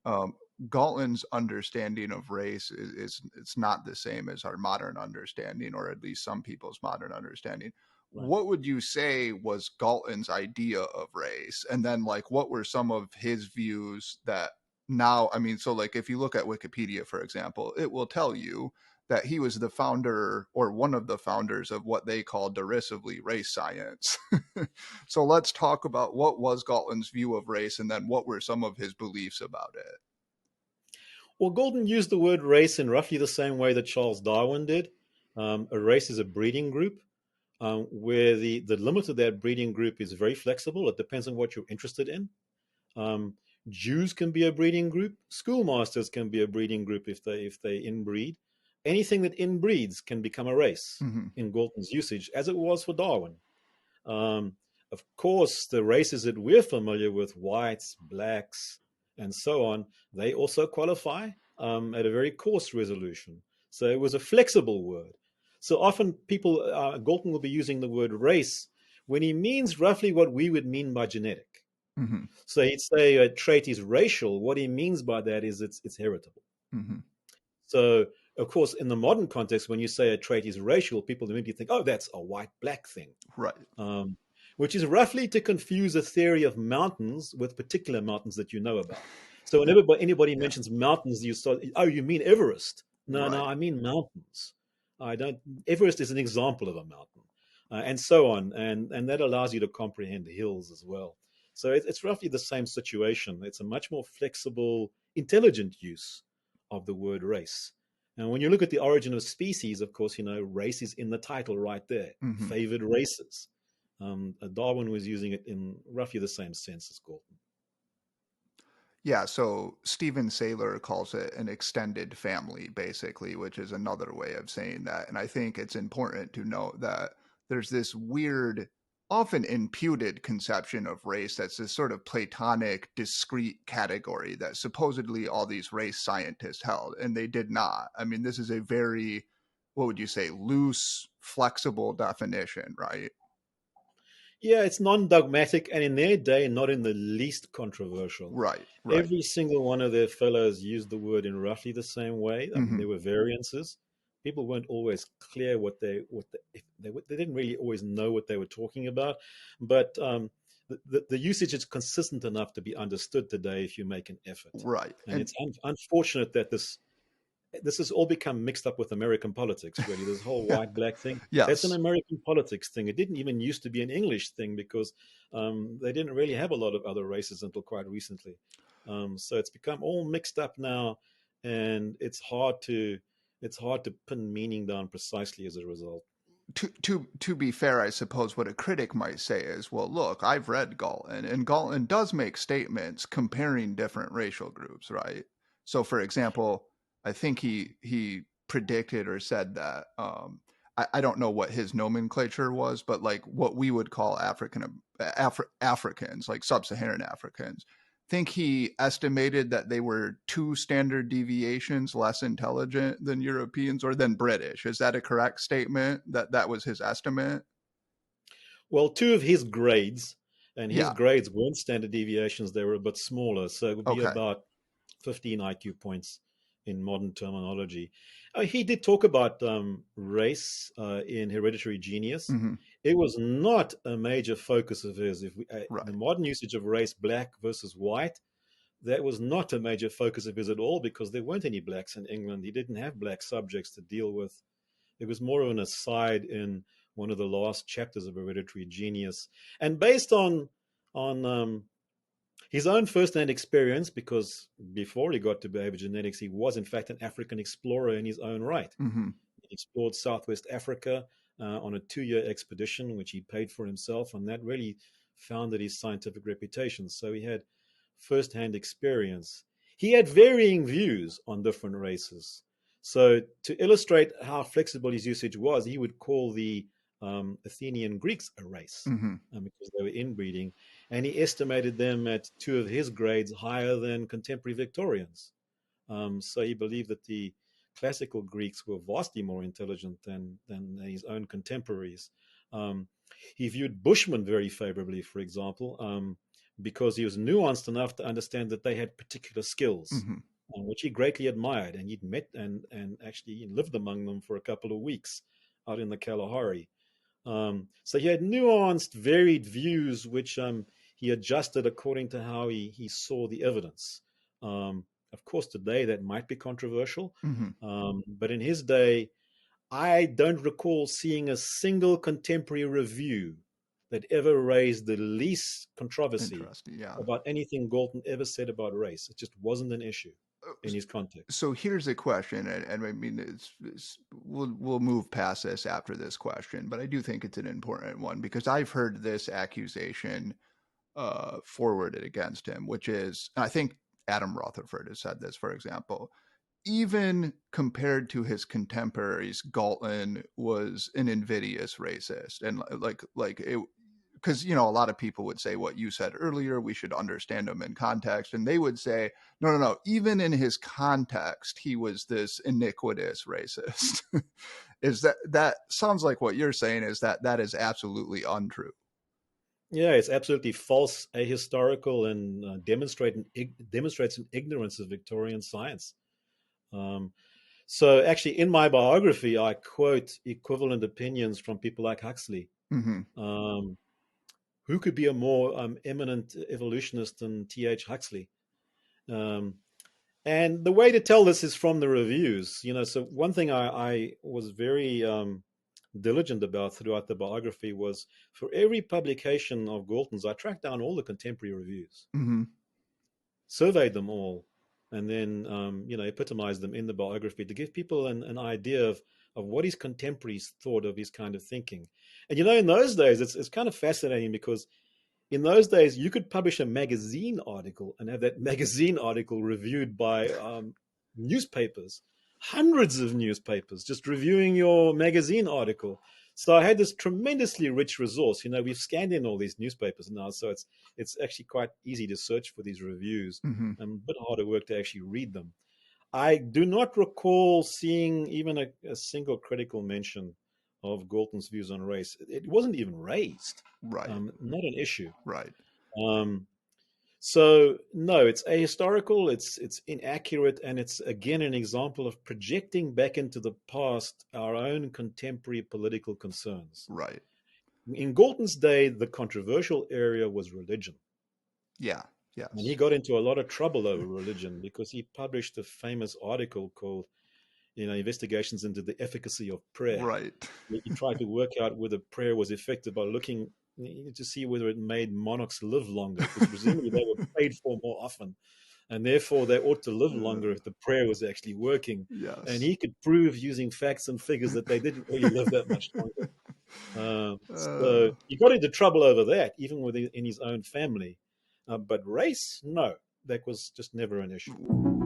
um, Galton's understanding of race is it's not the same as our modern understanding, or at least some people's modern understanding. Right. What would you say was Galton's idea of race? And then like what were some of his views that now, I mean, so like if you look at Wikipedia, for example, it will tell you that he was the founder or one of the founders of what they call derisively race science. So let's talk about what was Galton's view of race and then what were some of his beliefs about it. Well, Galton used the word race in roughly the same way that Charles Darwin did. A race is a breeding group where the limit of that breeding group is very flexible. It depends on what you're interested in. Um, Jews can be a breeding group. Schoolmasters can be a breeding group if they inbreed. Anything that inbreeds can become a race Mm-hmm. in Galton's usage, as it was for Darwin. Um, of course, the races that we're familiar with, whites, blacks, and so on, they also qualify at a very coarse resolution. So it was a flexible word. So often people, Galton will be using the word race when he means roughly what we would mean by genetic. Mm-hmm. So he'd say a trait is racial. What he means by that is it's heritable. Mm-hmm. So, of course, in the modern context, when you say a trait is racial, people immediately think, oh, that's a white-black thing. Right. Which is roughly to confuse a theory of mountains with particular mountains that you know about. So whenever anybody Yeah. mentions mountains, you start, oh, you mean Everest? No, Right. no, I mean mountains. I don't. Everest is an example of a mountain, and so on, and that allows you to comprehend hills as well. So it's roughly the same situation. It's a much more flexible, intelligent use of the word race. And when you look at the origin of species, of course, race is in the title right there. Mm-hmm. Favored races. Darwin was using it in roughly the same sense as Galton. Yeah, so Stephen Saylor calls it an extended family, basically, which is another way of saying that. And I think it's important to note that there's this weird, often imputed conception of race that's this sort of Platonic, discrete category that supposedly all these race scientists held, and they did not. I mean, this is a very, what would you say, loose, flexible definition, right? Yeah, it's non-dogmatic, and in their day, not in the least controversial. Right, right. Every single one of their fellows used the word in roughly the same way. I mean, Mm-hmm. there were variances. People weren't always clear they didn't really always know what they were talking about, but the usage is consistent enough to be understood today if you make an effort. Right. And And it's unfortunate that this has all become mixed up with American politics, really. This whole white black thing. That's an yes. American politics thing. It didn't even used to be an English thing because they didn't really have a lot of other races until quite recently. So it's become all mixed up now, and it's hard to pin meaning down precisely as a result. To be fair, I suppose what a critic might say is, well, look, I've read Galton, and Galton does make statements comparing different racial groups, right? So, for example, I think he predicted or said that I don't know what his nomenclature was, but like what we would call Africans, like sub-Saharan Africans, think he estimated that they were 2 standard deviations less intelligent than Europeans or than British. Is that a correct statement? That was his estimate? Well, two of his grades, and his Yeah. grades weren't standard deviations, they were a bit smaller. So it would be Okay. about 15 IQ points in modern terminology. He did talk about race in Hereditary Genius. Hmm. It was not a major focus of his. The Right. modern usage of race, black versus white, that was not a major focus of his at all because there weren't any blacks in England. He didn't have black subjects to deal with. It was more of an aside in one of the last chapters of Hereditary Genius, and based on his own first-hand experience, because before he got to behavior genetics, he was in fact an African explorer in his own right. Hmm. He explored Southwest Africa on a 2-year expedition, which he paid for himself, and that really founded his scientific reputation. So he had first-hand experience. He had varying views on different races. So to illustrate how flexible his usage was, he would call the Athenian Greeks a race Hmm. because they were inbreeding, and he estimated them at 2 of his grades higher than contemporary Victorians. So he believed that the classical Greeks were vastly more intelligent than his own contemporaries. Um, he viewed Bushmen very favorably, for example. because he was nuanced enough to understand that they had particular skills, Hmm. which he greatly admired. And he'd met and actually lived among them for a couple of weeks out in the Kalahari. So he had nuanced, varied views, which he adjusted according to how he saw the evidence. Of course, today that might be controversial, Hmm. but in his day, I don't recall seeing a single contemporary review that ever raised the least controversy Interesting. Yeah. about anything Galton ever said about race. It just wasn't an issue in his context. So here's a question, and I mean, we'll move past this after this question, but I do think it's an important one because I've heard this accusation forwarded against him, which is, I think Adam Rutherford has said this, for example, even compared to his contemporaries, Galton was an invidious racist, and like it, because a lot of people would say what you said earlier, we should understand him in context, and they would say no, even in his context he was this iniquitous racist. Is that sounds like what you're saying is that is absolutely untrue? Yeah, it's absolutely false, ahistorical, and demonstrates an ignorance of Victorian science. Um, so, actually, in my biography, I quote equivalent opinions from people like Huxley. Hmm. Um, who could be a more eminent evolutionist than T.H. Huxley? Um, and the way to tell this is from the reviews. So one thing I was very diligent about throughout the biography was for every publication of Galton's, I tracked down all the contemporary reviews, Hmm. surveyed them all, and then epitomized them in the biography to give people an idea of what his contemporaries thought of his kind of thinking. And in those days, it's kind of fascinating because in those days, you could publish a magazine article and have that magazine article reviewed by newspapers, hundreds of newspapers, just reviewing your magazine article. So I had this tremendously rich resource. We've scanned in all these newspapers now, so it's actually quite easy to search for these reviews. Hmm. A bit harder work to actually read them. I do not recall seeing even a single critical mention of Galton's views on race. It wasn't even raised, Right. not an issue. Right. Um, so no, it's ahistorical, it's inaccurate, and it's again an example of projecting back into the past our own contemporary political concerns. Right. In Galton's day, the controversial area was religion. Yeah. And he Yes. got into a lot of trouble over religion because he published a famous article called, Investigations into the Efficacy of Prayer. Right. He tried to work out whether prayer was effective by looking to see whether it made monarchs live longer, because presumably they were prayed for more often, and therefore they ought to live longer if the prayer was actually working. And Yes. he could prove using facts and figures that they didn't really live that much longer. So Uh, he got into trouble over that, even within his own family. But race, no, that was just never an issue.